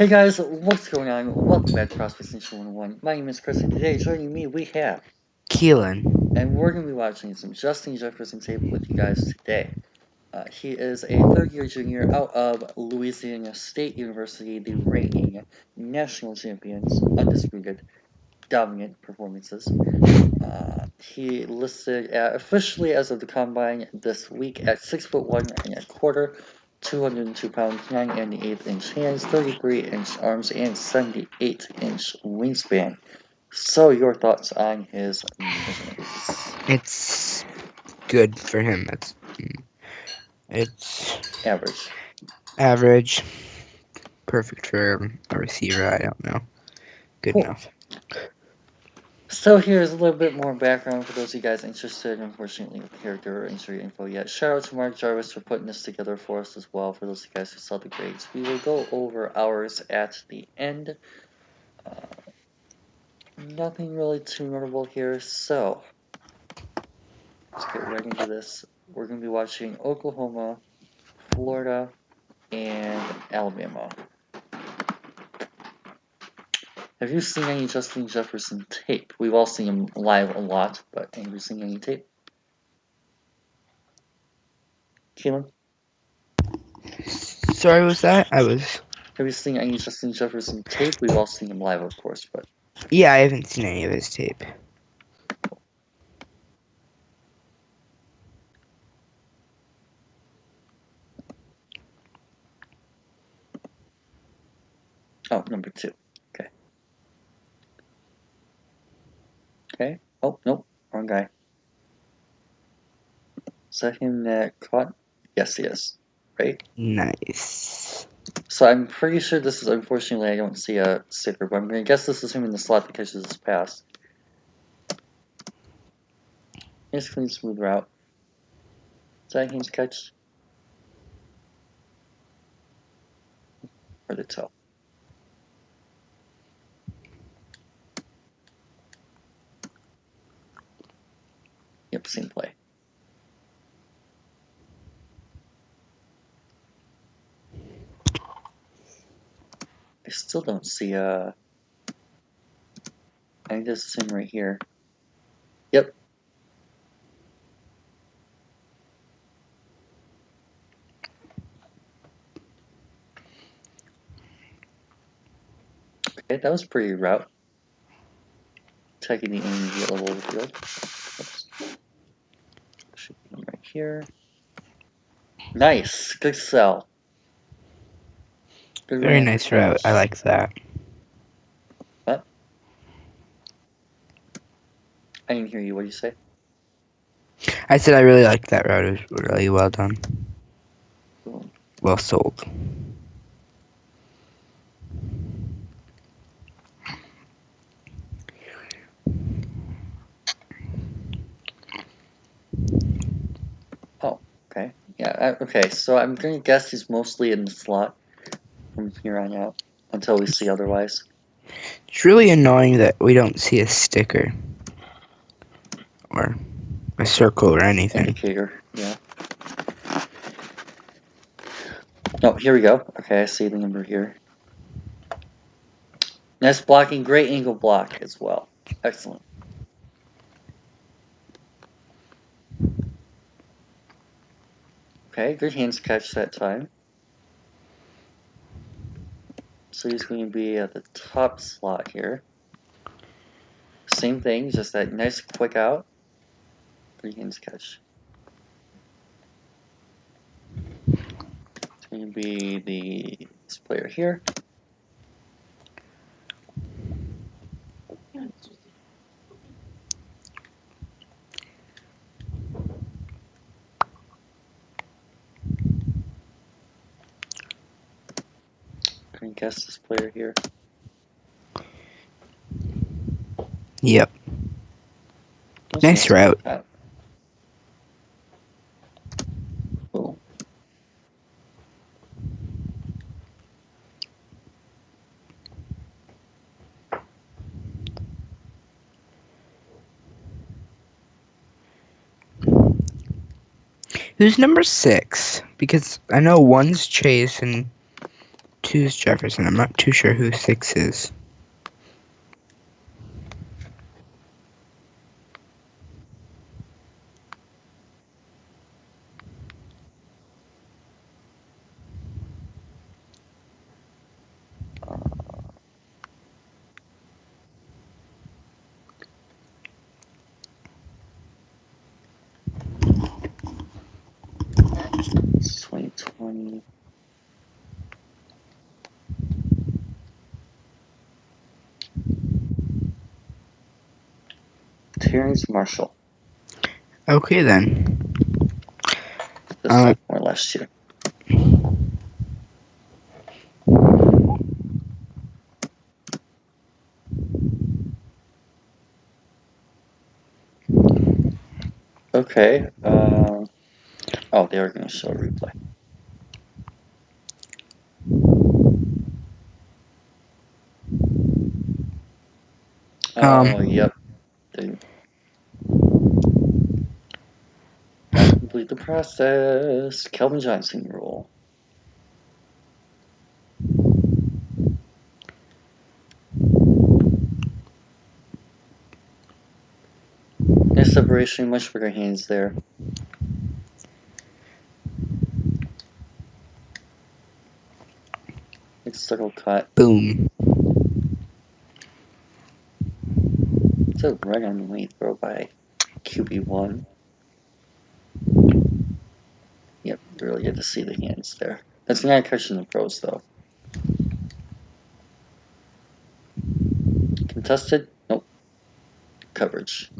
Hey guys, what's going on? Welcome back to Prospects Nation 101. My name is Chris, and today joining me we have Keelan. and we're going to be watching some Justin Jefferson tape with you guys today. He is a third-year junior out of Louisiana State University, the reigning national champions, undisputed, dominant performances. He listed officially as of the combine this week at 6'1" and a quarter, 202 pounds, 9 1/8 inch hands, 33-inch arms, and 78-inch wingspan. So, your thoughts on his measurements? It's good for him. It's Average. average. Perfect for a receiver. I don't know. Good Cool. enough. So here's a little bit more background for those of you guys interested. Unfortunately, with character or injury info yet. Shout out to Mark Jarvis for putting this together for us as well. For those of you guys who saw the grades, we will go over ours at the end. Nothing really too notable here, so let's get right into this. We're going to be watching Oklahoma, Florida, and Alabama. Have you seen any Justin Jefferson tape? We've all seen him live a lot, but have you seen any tape? Keelan? Sorry, what was that? Have you seen any Justin Jefferson tape? We've all seen him live, of course, but... Yeah, I haven't seen any of his tape. Oh, number 2. Okay. Okay. Oh, nope. Wrong guy. Is that him that caught? Yes, he is. Right? Nice. So I'm pretty sure this is, unfortunately, I don't see a sticker, but I'm going to guess this is him in the slot that catches his pass. Nice, clean, smooth route. Is that Haynes' catch? Hard to tell. Yep, same play. I still don't see I think this is him right here. Yep. Okay, that was pretty route. Checking the intermediate level of the field. Oops. Should be him right here. Nice. Good sell. Good Very nice route. I like that. What? I didn't hear you. What did you say? I said I really liked that route. It was really well done. Boom. Well sold. Oh, okay. Yeah, okay. So I'm going to guess he's mostly in the slot from here on out until we see otherwise. It's really annoying that we don't see a sticker or a circle or anything. Indicator, yeah. Oh, here we go. Okay, I see the number here. Nice blocking, great angle block as well. Excellent. Okay, good hands catch that time. So he's going to be at the top slot here. Same thing, just that nice quick out. Good hands catch. It's going to be this player here. Can you guess this player here? Yep. Nice route. Cool. Who's number 6? Because I know one's Chase and 2's Jefferson. I'm not too sure who 6 is. It's 2020. Terrence Marshall. Okay then. This sophomore last year. Okay. Oh, they are going to show a replay. Oh, yep. They gotta complete the process. Kelvin Johnson rule. Nice separation, much bigger hands there. Next circle cut. Boom. It's a right on the lane throw by QB1. Yep, you really get to see the hands there. That's not a catch in the pros, though. Contested? Nope. Coverage.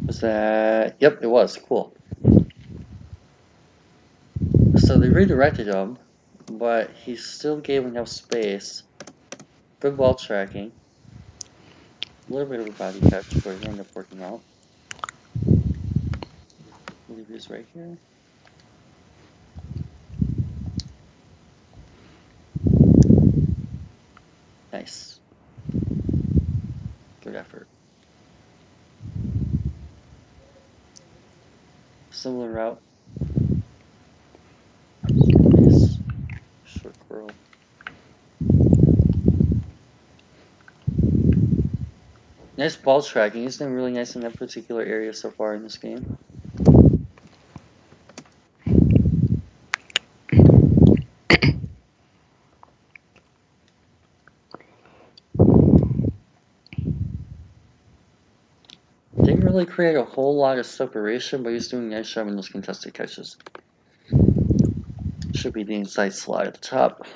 Was that? Yep, it was. Cool. So they redirected him, but he still gave enough space. Good ball tracking. A little bit of a body catch, but it ended up working out. I believe he's right here. Nice. Good effort. Similar route. Nice. Short curl. Nice ball tracking. He's been really nice in that particular area so far in this game. Didn't really create a whole lot of separation, but he's doing a nice job in those contested catches. Should be the inside slot at the top.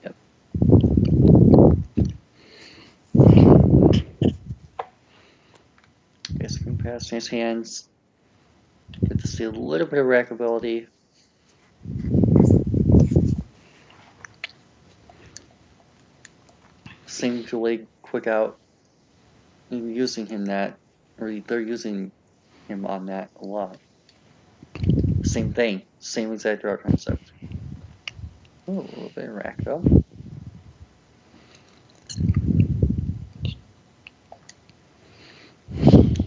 Yep. Okay, screen pass, nice hands. Good to see a little bit of rackability. Single leg quick out. And using him that, or they're using him on that a lot. Same thing, same exact route concept. Oh, a little bit of rack up.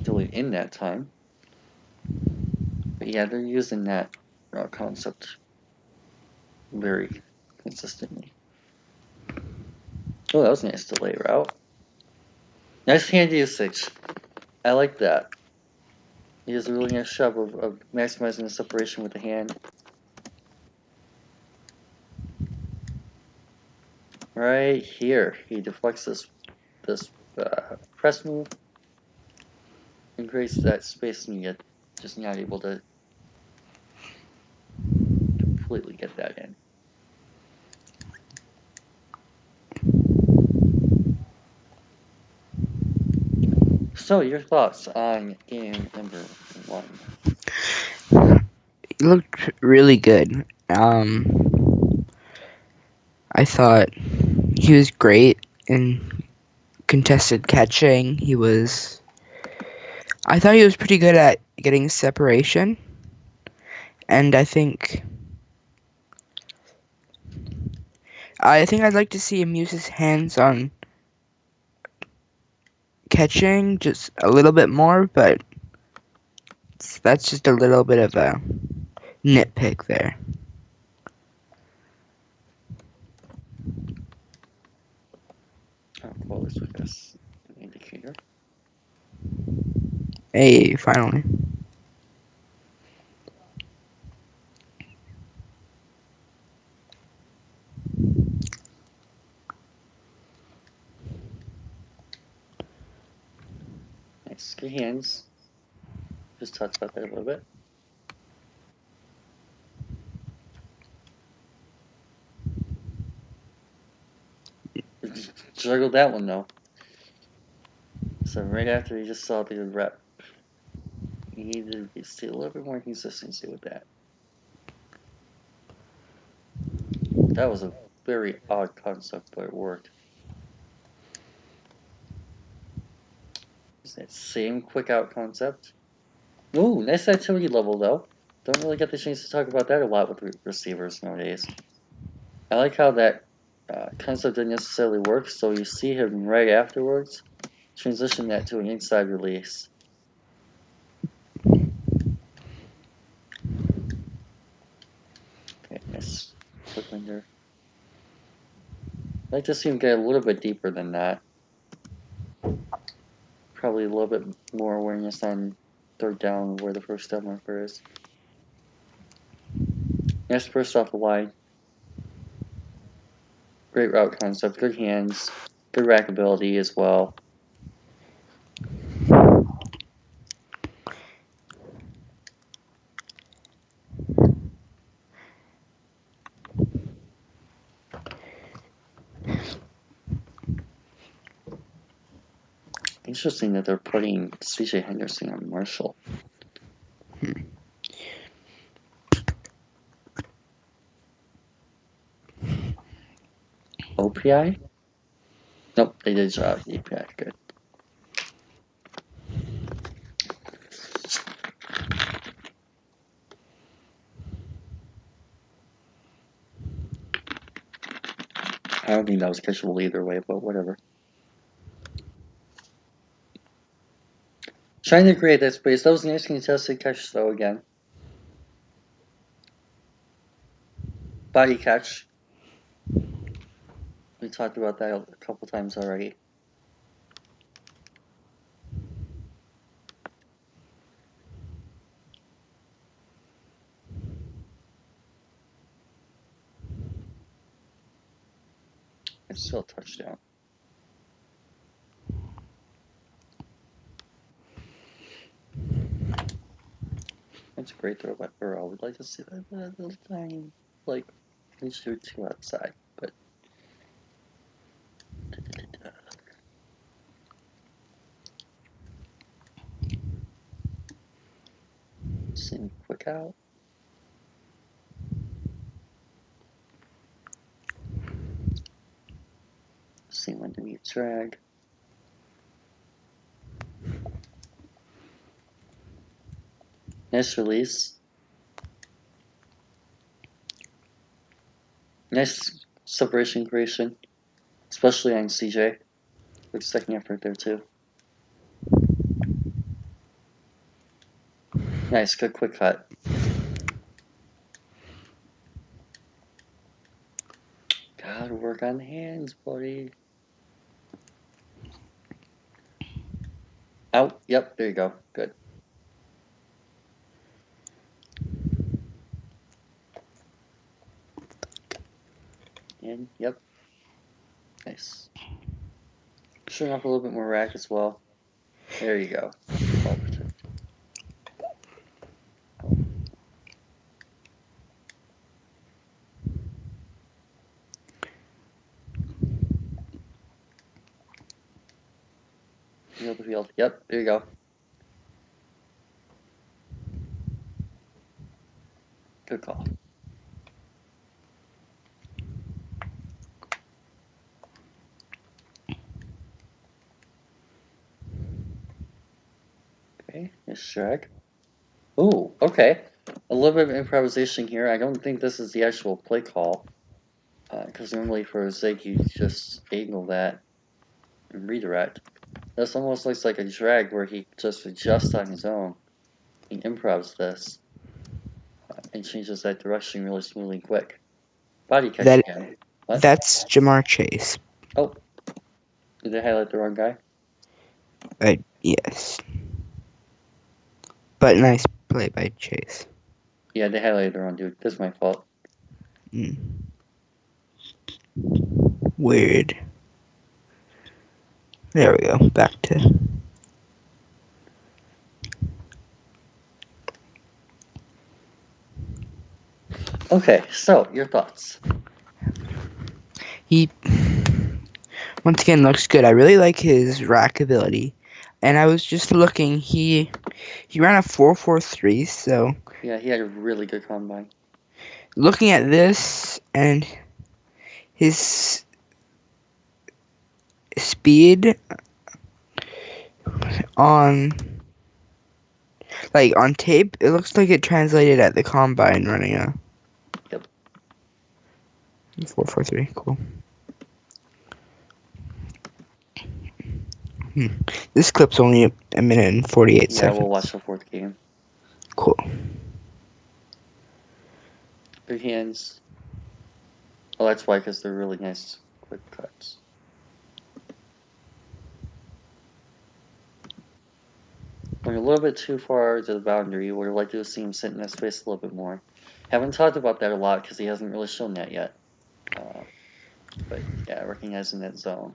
Delete in that time. But yeah, they're using that route concept very consistently. Oh, that was a nice delay route. Nice hand usage. I like that. He does a really nice job of maximizing the separation with the hand. Right here, he deflects this press move and creates that space, and yet just not able to completely get that in. So, your thoughts on game number 1? He looked really good. I thought he was great in contested catching. I thought he was pretty good at getting separation. And I think I'd like to see him use his hands on catching just a little bit more, but that's just a little bit of a nitpick there. Oh, cool. Let's put this indicator. Hey, finally. Nice. Good hands. Just talked about that a little bit. Juggled that one though. So right after he just saw the rep, he needed to see a little bit more consistency with that. That was a very odd concept, but it worked. It's that same quick out concept. Ooh, nice activity level though. Don't really get the chance to talk about that a lot with receivers nowadays. I like how that concept didn't necessarily work, so you see him right afterwards transition that to an inside release. Okay, nice quick winder. I'd like to see him get a little bit deeper than that. Probably a little bit more awareness on third down where the first down marker is. Nice burst off the line. Great route concept, good hands, good rack ability as well. Interesting that they're putting CJ Henderson on Marshall. OPI? Nope, they did drop API. Good. I don't think that was catchable either way, but whatever. Trying to create that space. That was a nice contested catch, though, again. Body catch. We talked about that a couple times already. It's still a touchdown. That's a great throw by Burrow. I would like to see that little tiny, like, inch or two outside, but. Seeing quick out. Seeing when to meet drag. Nice release. Nice separation creation, especially on CJ. Good second effort there too. Nice, good quick cut. Gotta work on the hands, buddy. Out. Yep, there you go. Good. In. Yep. Nice. Showing off a little bit more rack as well. There you go. Ball protect. Oh. Field to field. Yep, there you go. Good call. Okay, nice drag. Ooh, okay. A little bit of improvisation here. I don't think this is the actual play call. Because normally for a zig, you just angle that and redirect. This almost looks like a drag where he just adjusts on his own. He improvs this and changes that direction really smoothly and quick. Body catch again. What? That's Jamar Chase. Oh. Did they highlight the wrong guy? Yes. But nice play by Chase. Yeah, they highlighted the wrong dude. This is my fault. Weird. There we go. Back to... Okay, so, your thoughts. He, once again, looks good. I really like his rack ability. And I was just looking, he ran a 4.43, so... Yeah, he had a really good combine. Looking at this, and his speed on tape, it looks like it translated at the combine running a... Yep. 4.43, cool. This clip's only a minute and 48 seconds. Yeah, we'll watch the fourth game. Cool. Big hands. Oh, that's why, because they're really nice, quick cuts. Going a little bit too far to the boundary. Would like to see him sit in his face a little bit more. Haven't talked about that a lot because he hasn't really shown that yet. But yeah, recognizing that zone.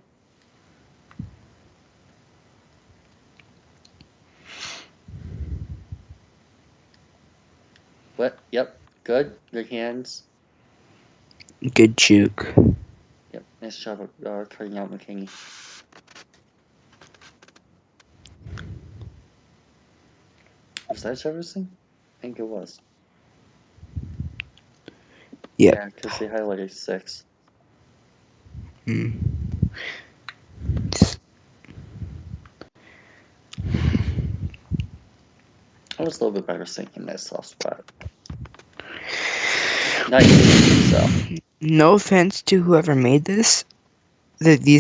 What? Yep. Good. Good hands. Good juke. Yep. Nice job of cutting out McKinney. Was that Jefferson? I think it was. Yep. Yeah, because they highlighted 6. I was a little bit better sinking that soft spot. Not easy, so. No offense to whoever made these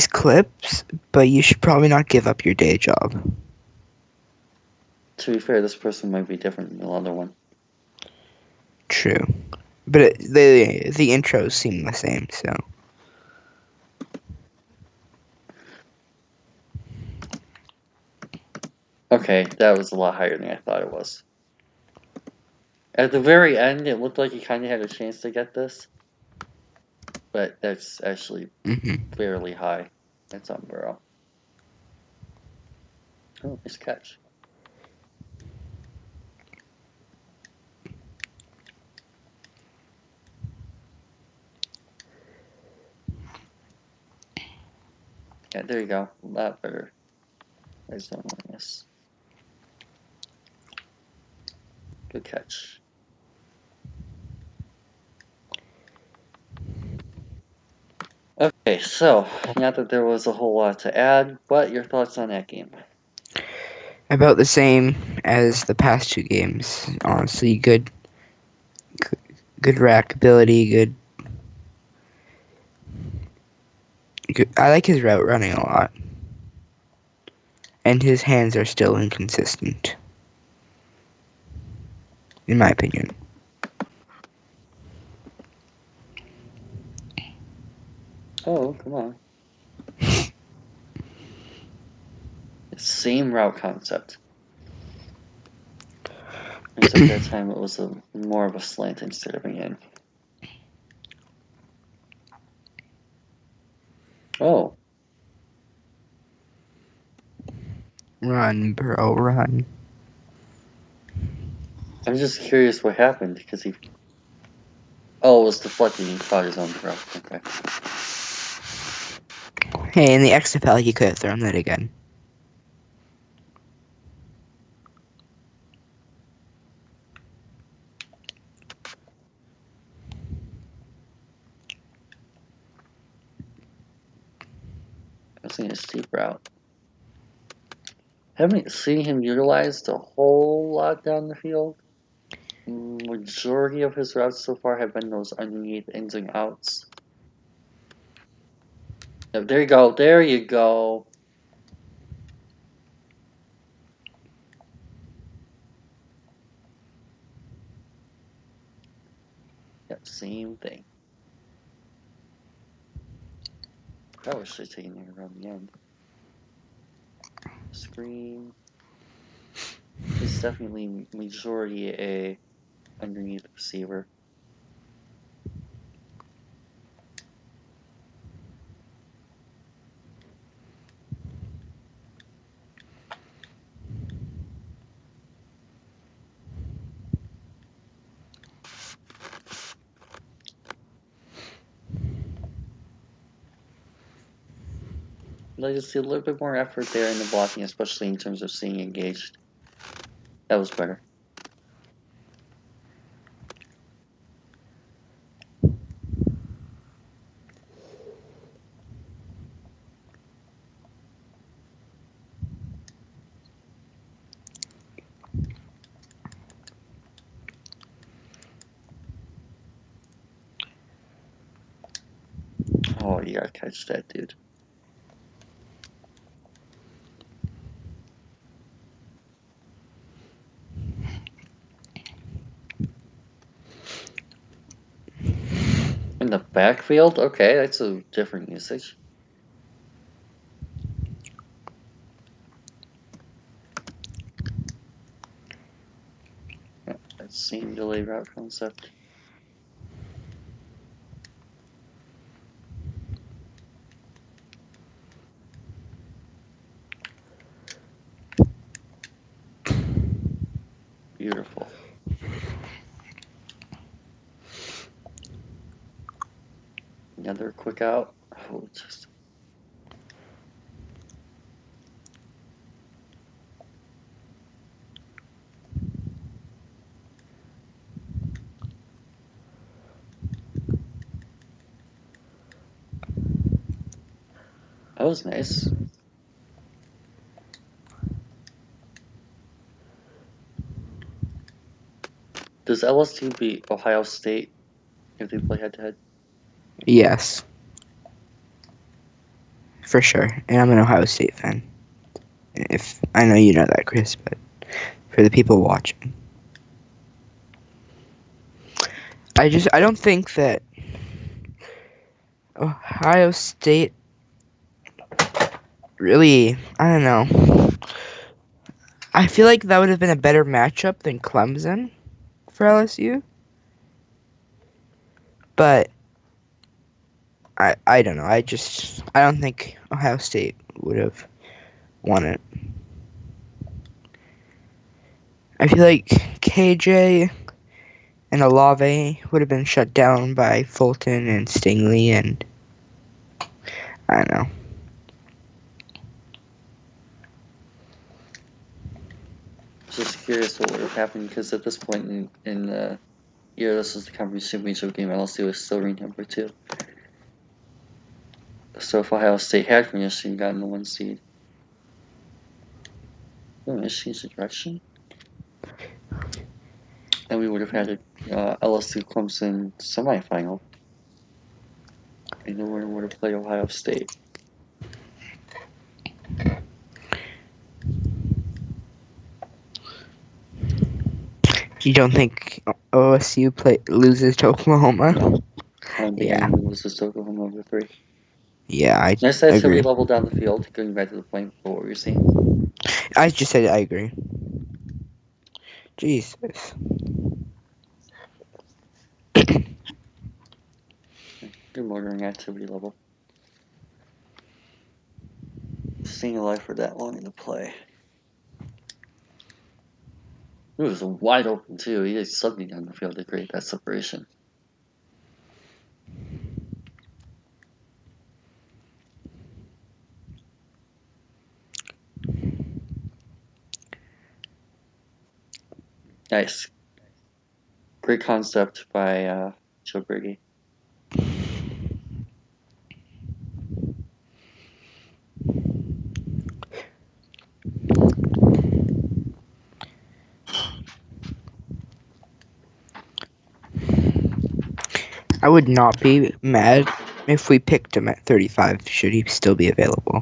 clips, but you should probably not give up your day job. To be fair, this person might be different than the other one. True. But the intros seem the same, so. Okay, that was a lot higher than I thought it was. At the very end, it looked like he kind of had a chance to get this. But that's actually fairly high. That's on Burrow. Oh, nice catch. Yeah, there you go. A lot better. There's no minus. Good catch. Okay, so, not that there was a whole lot to add, but your thoughts on that game? About the same as the past 2 games. Honestly, good rack ability, good. I like his route running a lot. And his hands are still inconsistent. In my opinion. Oh, come on. Same route concept. Except that time it was more of a slant instead of an in. Oh. Run, bro, run. I'm just curious what happened because he. Oh, it was deflecting. He caught his own throw. Okay. Hey, in the XFL, he could have thrown that again. I've seen a steep route. Haven't seen him utilized a whole lot down the field. Would majority of his routes so far have been those underneath ins and outs. Yep, there you go. There you go. Yep, same thing. That was just taking it around the end. Screen. It's definitely majority a underneath receiver. I just see a little bit more effort there in the blocking, especially in terms of staying engaged. That was better. Oh, you gotta catch that, dude. In the backfield? Okay, that's a different usage. Yeah, that same delay route concept. Beautiful. Another quick out. Oh, just that was nice. Does LSU beat Ohio State if they play head to head? Yes. For sure. And I'm an Ohio State fan. If I know you know that, Chris, but for the people watching. I don't think that Ohio State really, I don't know. I feel like that would have been a better matchup than Clemson for LSU. But I don't know. I don't think Ohio State would have won it. I feel like KJ and Olave would have been shut down by Fulton and Stingley, and I don't know. Just curious what would have happened because at this point in the year, this was the conference championship game. LSU was still ranked number 2. So if Ohio State had finished and gotten the 1 seed, Michigan's a direction, and we would have had a LSU Clemson semifinal, and the winner would have played Ohio State. You don't think OSU loses to Oklahoma? No, I don't think Yeah. anyone loses to Oklahoma over 3. Yeah, I Nice agree. activity level down the field. Going back to the point for what we were seeing. I just said I agree. Jesus. Good motoring activity level. Staying alive for that long in the play. It was wide open too. He did something down the field to create that separation. Nice. Great concept by Joe Brady. I would not be mad if we picked him at 35. Should he still be available?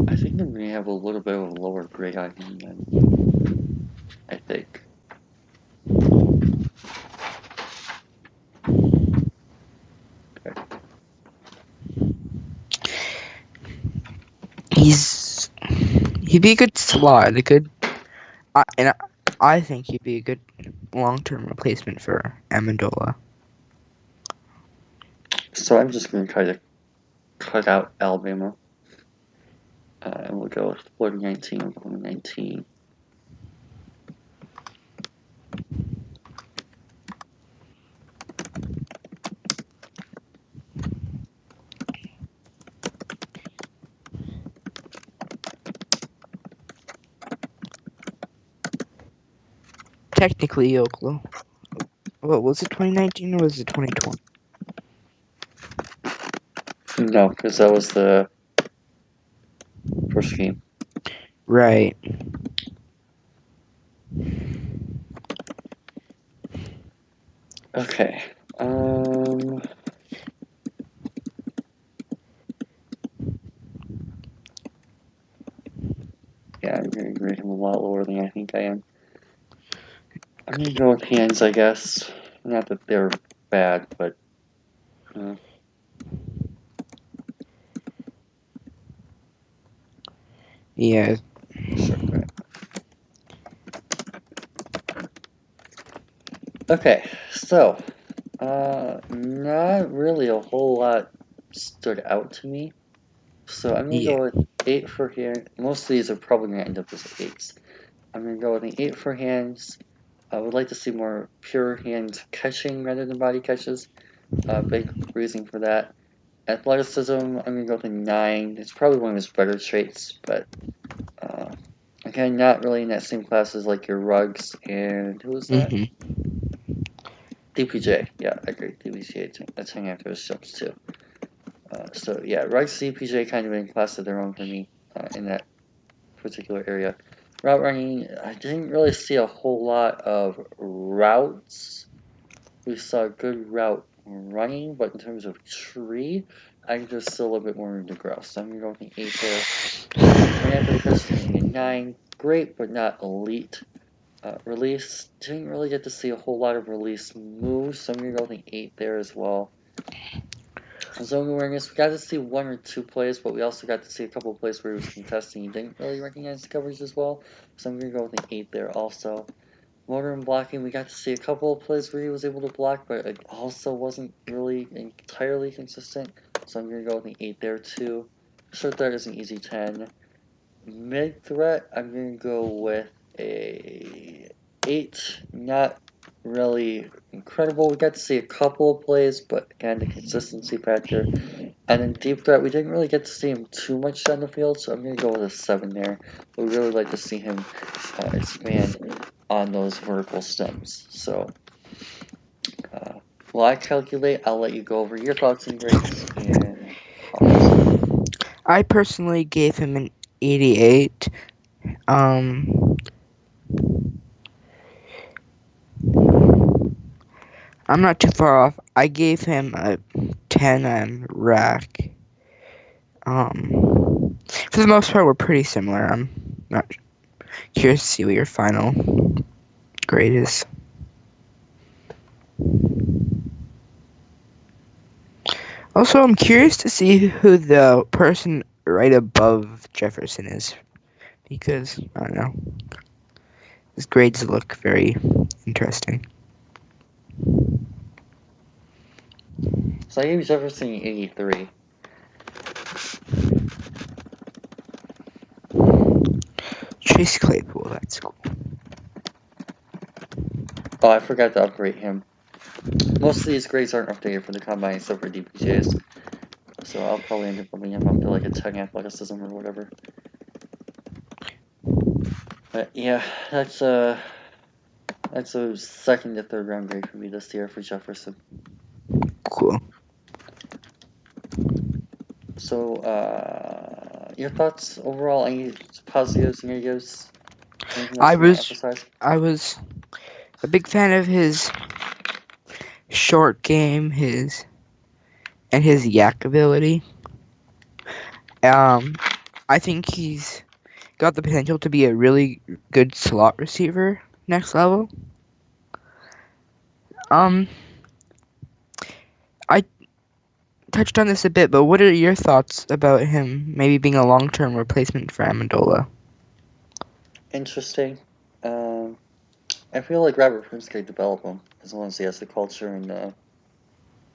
I think I'm gonna have a little bit of a lower grade on him then. I think. Okay. He'd be a good slot, I think he'd be a good long-term replacement for Amendola. So I'm just gonna try to cut out Alabama. And we'll go with 2019 and 2019. Technically, Oklahoma. What was it? 2019 or was it 2020? No, because that was the first game. Right. Okay. Yeah, I'm gonna grade him a lot lower than I think I am. I'm gonna go with hands, I guess. Not that they're bad, but Yeah. sure. Okay, so not really a whole lot stood out to me. So I'm gonna Yeah. go with 8 for hand. Most of these are probably gonna end up as 8s. I'm gonna go with an 8 for hands. I would like to see more pure hand catching rather than body catches. Big reason for that. Athleticism, I'm gonna go with a 9. It's probably one of his better traits, but again, not really in that same class as like your Rugs and who was that? DPJ. Yeah, I agree. DPJ. That's hanging after his jumps too. So yeah, Rugs, DPJ kind of in class of their own for me in that particular area. Route running, I didn't really see a whole lot of routes. We saw good route running, but in terms of tree, I think there's still a little bit more room to grow. So I'm going to go with an 8 there. Right after the catch, I'm a 9. Great, but not elite. Release, didn't really get to see a whole lot of release moves, so I'm going to go with an 8 there as well. Zone awareness, we got to see 1 or 2 plays, but we also got to see a couple of plays where he was contesting. He didn't really recognize the coverage as well, so I'm going to go with an 8 there also. Motor and blocking, we got to see a couple of plays where he was able to block, but it also wasn't really entirely consistent, so I'm going to go with an 8 there too. Short threat is an easy 10. Mid threat, I'm going to go with a 8. Not really incredible. We got to see a couple of plays, but again, the consistency factor. And then deep threat, we didn't really get to see him too much on the field, so I'm going to go with a 7 there. We really like to see him expand on those vertical stems. So, while I calculate, I'll let you go over your thoughts and grades and comments. I personally gave him an 88. I'm not too far off. I gave him a 10 on rack. For the most part, we're pretty similar. I'm not curious to see what your final grade is. Also, I'm curious to see who the person right above Jefferson is, because, I don't know, his grades look very interesting. So I gave Jefferson 83. Chase Claypool, that's cool. Oh, I forgot to upgrade him. Most of these grades aren't updated for the combine except for DPJs. So I'll probably end up bumping him up to like a 10 athleticism or whatever. But yeah, that's a second to third round grade for me this year for Jefferson. Cool. So, your thoughts overall? Any positives, negatives? Anything else you want to emphasize? I was a big fan of his short game, his yak ability. I think he's got the potential to be a really good slot receiver next level. I touched on this a bit, but what are your thoughts about him maybe being a long-term replacement for Amendola? Interesting. Um, I feel like Robert Prince could develop him as long as he has the culture and the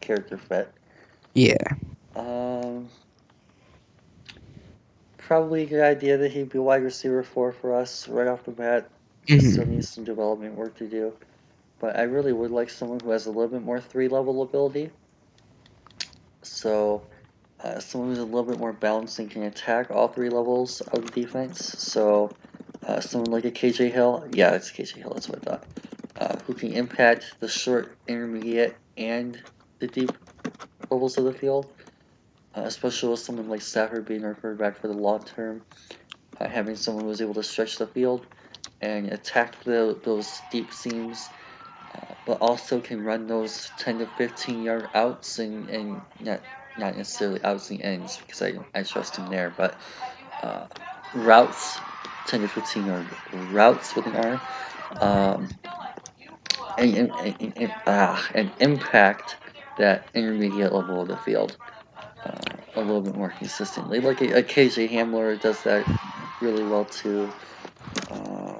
character fit. Yeah. Um, Probably a good idea that he'd be wide receiver 4 for us right off the bat. Still Mm-hmm. needs some development work to do. But I really would like someone who has a little bit more 3-level ability. So, someone who's a little bit more balanced and can attack all 3 levels of the defense. So, someone like a KJ Hill. Yeah, it's KJ Hill, that's what I thought. Who can impact the short, intermediate, and the deep levels of the field. Especially with someone like Stafford being our quarterback for the long term. Having someone who is able to stretch the field and attack those deep seams, but also can run those 10 to 15 yard outs and not necessarily outs and ends because I trust him there, but routes, 10 to 15 yard routes with an R, um, and impact that intermediate level of the field a little bit more consistently. Like a KJ Hamler does that really well too.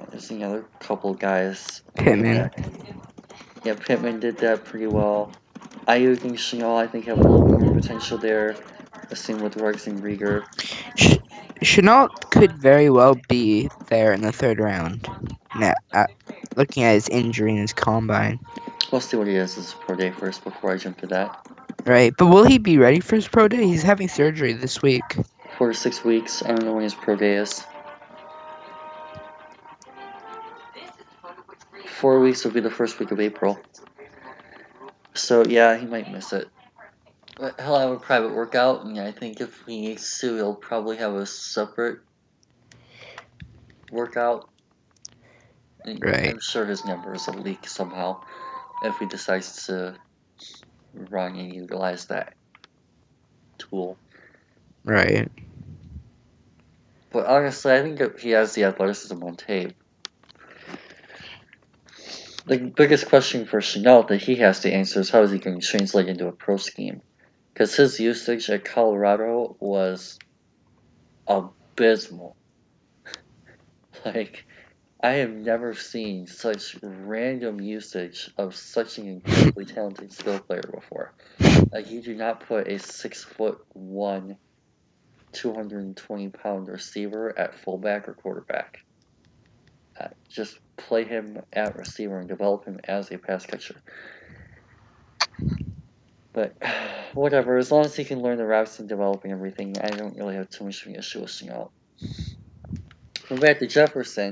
There's another couple guys Pittman. that yeah, Pittman did that pretty well. Ayuk and Chanel, I think, have a little bit more potential there. The same with Ruggs and Rieger. Sh- Chenault could very well be there in the third round. Now, looking at his injury in his combine. We'll see what he is as pro day first before I jump to that. Right, but will he be ready for his pro day? He's having surgery this week. 4 to 6 weeks. I don't know when his pro day is. 4 weeks will be the first week of April. So yeah, he might miss it. But he'll have a private workout, and I think if he needs to, he'll probably have a separate workout. Right, I'm sure his numbers will leak somehow if he decides to run and utilize that tool. right. But honestly, I think he has the athleticism on tape. The biggest question for Chanel that he has to answer is how is he going to translate into a pro scheme? Because his usage at Colorado was abysmal. Like, I have never seen such random usage of such an incredibly talented skill player before. Like, you do not put a 6'1", 220-pound receiver at fullback or quarterback. Just play him at receiver and develop him as a pass catcher. But whatever, as long as he can learn the routes and developing everything, I don't really have too much of an issue with Chenault. From back to Jefferson,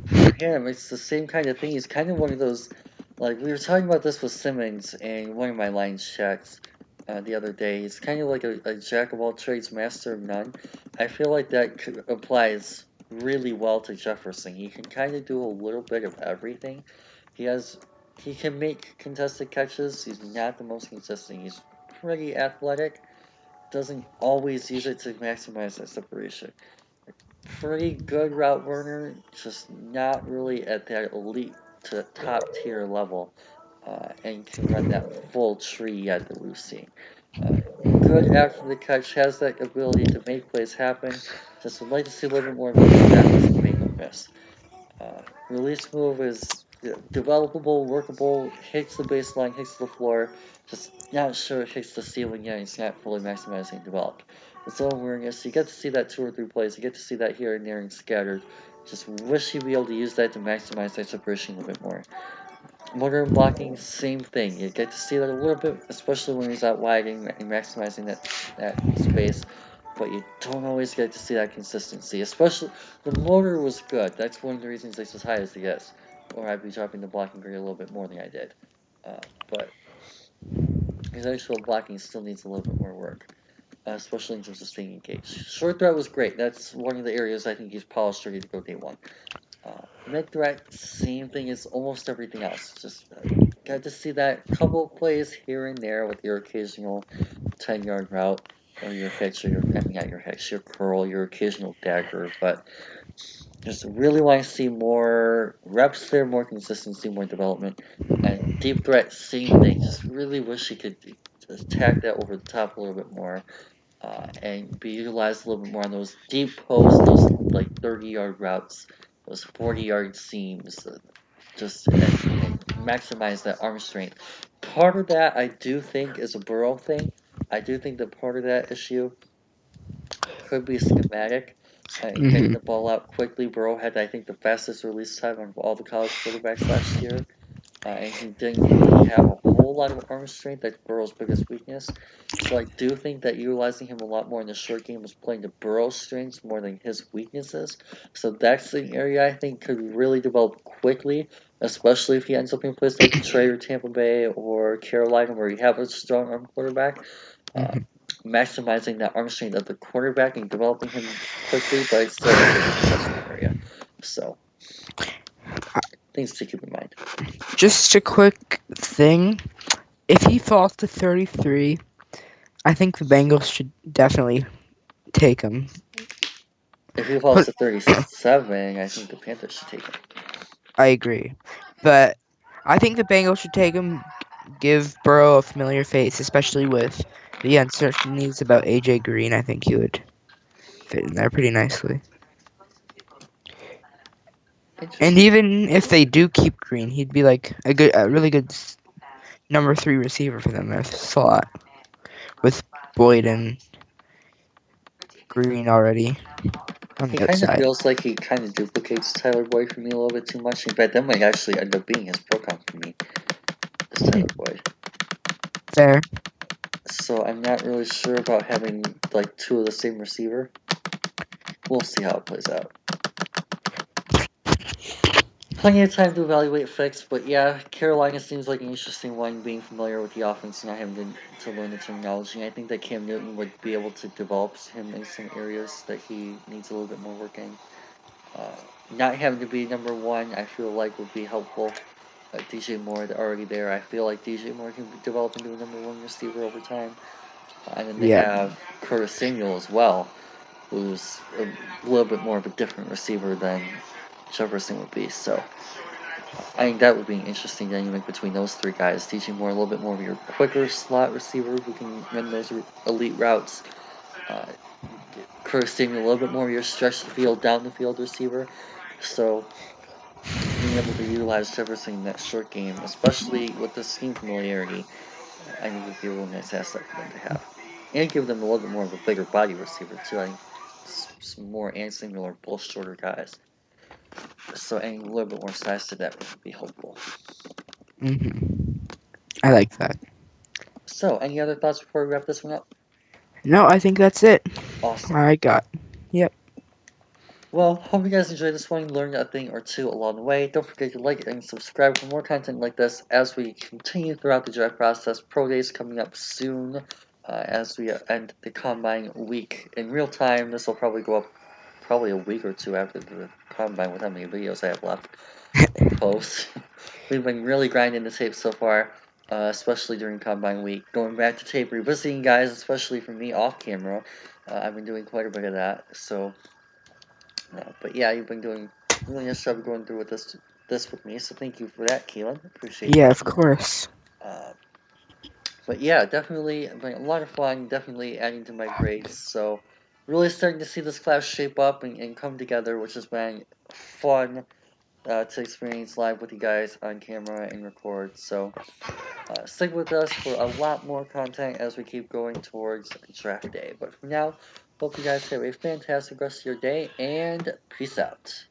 for him, it's the same kind of thing. He's kind of one of those, like we were talking about this with Simmons in one of my line chats the other day. He's kind of like a jack of all trades, master of none. I feel like that applies really well to Jefferson. He can kind of do a little bit of everything. He can make contested catches. He's not the most consistent. He's pretty athletic. Doesn't always use it to maximize that separation. Pretty good route runner, just not really at that elite to top tier level, and can run that full tree at the Lucy. Good after the catch, has that ability to make plays happen. Just would like to see a little bit more of him with accuracy to make him miss. Release move is developable, workable, hits the baseline, hits the floor. Just not sure it hits the ceiling yet. It's not fully maximizing developed. It's all awareness. You get to see that 2 or 3 plays. You get to see that here and there and scattered. Just wish you'd be able to use that to maximize that separation a little bit more. Motor and blocking, same thing. You get to see that a little bit, especially when he's out wide and maximizing that space. But you don't always get to see that consistency. Especially, the motor was good. That's one of the reasons he's as high as he is. Or I'd be dropping the blocking grade a little bit more than I did. But his actual blocking still needs a little bit more work. Especially in terms of staying engaged. Short threat was great. That's one of the areas I think he's polished ready to go day one. Mid threat, same thing as almost everything else. Just got to see that couple of plays here and there with your occasional 10-yard route or your hitch or not your hitch, your curl, your occasional dagger, but just really want to see more reps there, more consistency, more development, and deep threat seam thing. Just really wish he could attack that over the top a little bit more, and be utilized a little bit more on those deep posts, those like 30-yard routes, those 40-yard seams, and maximize that arm strength. Part of that I do think is a Burrow thing. I do think that part of that issue could be schematic. Getting Hmm. the ball out quickly. Burrow had, I think, the fastest release time of all the college quarterbacks last year. And he didn't really have a whole lot of arm strength. That's Burrow's biggest weakness. So I do think that utilizing him a lot more in the short game was playing to Burrow's strengths more than his weaknesses. So that's an area I think could really develop quickly, especially if he ends up in a place like Detroit or Tampa Bay or Carolina where you have a strong arm quarterback. Uh, Hmm. Maximizing that arm strength of the quarterback and developing him quickly, but I still think it's a concession area. So things to keep in mind. Just a quick thing. If he falls to 33, I think the Bengals should definitely take him. If he falls Put, to 37, I think the Panthers should take him. I agree, but I think the Bengals should take him. Give Burrow a familiar face, especially with the uncertainties about AJ Green. I think he would fit in there pretty nicely. And Interesting. even if they do keep Green, he'd be like a really good number 3 receiver for them in the slot with Boyd and Green already on He the kind of outside. feels like he kind of duplicates Tyler Boyd for me a little bit too much. In fact, that might actually end up being his pro comp for me, is Tyler Boyd. Fair. So I'm not really sure about having like two of the same receiver. We'll see how it plays out. Plenty of time to evaluate fix, but yeah, Carolina seems like an interesting one, being familiar with the offense and not having to learn the terminology. I think that Cam Newton would be able to develop him in some areas that he needs a little bit more work in. Uh, Not having to be number one, I feel like would be helpful. DJ Moore already there. I feel like DJ Moore can develop into a number one receiver over time. And then they Yeah. have Curtis Samuel as well, who's a little bit more of a different receiver than Jefferson would be. So I think that would be an interesting dynamic between those three guys. DJ Moore a little bit more of your quicker slot receiver who can run those elite routes. Uh, Curtis Samuel a little bit more of your stretch the field, down the field receiver. So being able to utilize Jefferson in that short game, especially with the scheme familiarity, I think would be a real nice asset for them to have. And give them a little bit more of a bigger body receiver, too. I think some more and Samuel both shorter guys. So adding a little bit more size to that would be helpful. I like that. So, any other thoughts before we wrap this one up? No, I think that's it. Awesome. I got. Yep. Well, hope you guys enjoyed this one, learned a thing or two along the way. Don't forget to like and subscribe for more content like this as we continue throughout the draft process. Pro Days coming up soon as we end the Combine week. In real time, this will probably go up probably a week or two after the Combine with how many videos I have left to post. We've been really grinding the tape so far, especially during Combine week. Going back to tape, revisiting guys, especially for me off camera. I've been doing quite a bit of that, so... but yeah, you've been doing a really nice job going through with this with me, so thank you for that, Keelan. Appreciate Yeah, that. of course. Uh, but yeah, definitely been a lot of fun. Definitely adding to my grades. So really starting to see this class shape up and come together, which has been fun to experience live with you guys on camera and record. So stick with us for a lot more content as we keep going towards draft day. But for now, hope you guys have a fantastic rest of your day and peace out.